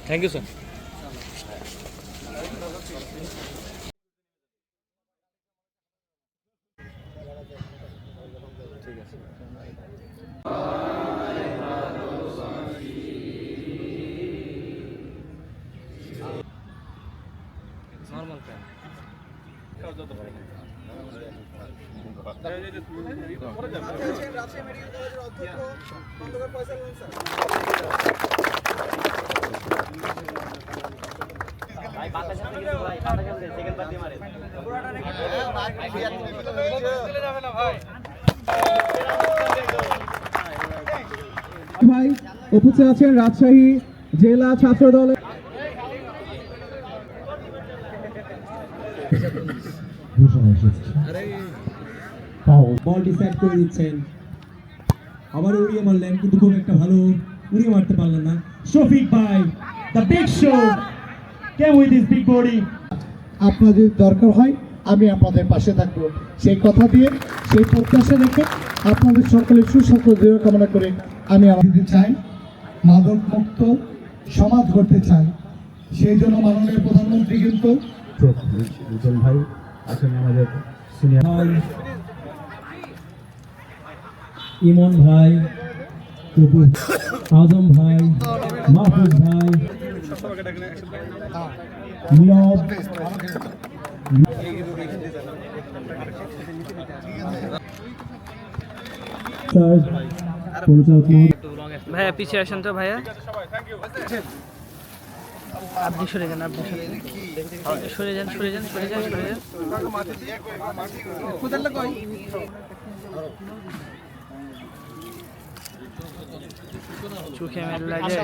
Thank you sir. ঠিক আছে। Normal fan ভাই উপস্থিত আছেন রাজশাহী জেলা ছাত্র দলের বল ডিসাইড করে দিচ্ছেন, আবার উড়িয়ে মারলেন কিন্তু খুব একটা ভালো উড়িয়ে মারতে পারলেন না। শফিক ভাই, the big show came with his big body. আপনাদের দরকার হয় আমি আপনাদের পাশে থাকবো, সেই কথা দিয়ে সেই প্রত্যাশা রেখে আপনাদের সকলের সুস্বাস্থ্য দৃঢ় কামনা করে আমি আমাদের চাই মাদক মুক্ত সমাজ গড়তে চাই। সেই জন্য মাননীয় প্রধানমন্ত্রী কিন্তু ভাই আসলে আমাদের সিনিয়র ভাই ইমন ভাই, আজম ভাই, মাহফুজ ভাই, নীরব ভাইয়া পিছিয়ে আসেন তো ভাইয়া, আপনি সরে যান, আপনি সরে যান, সরে যান, সরে যান, সরে যান, চোখে মেল লাগে।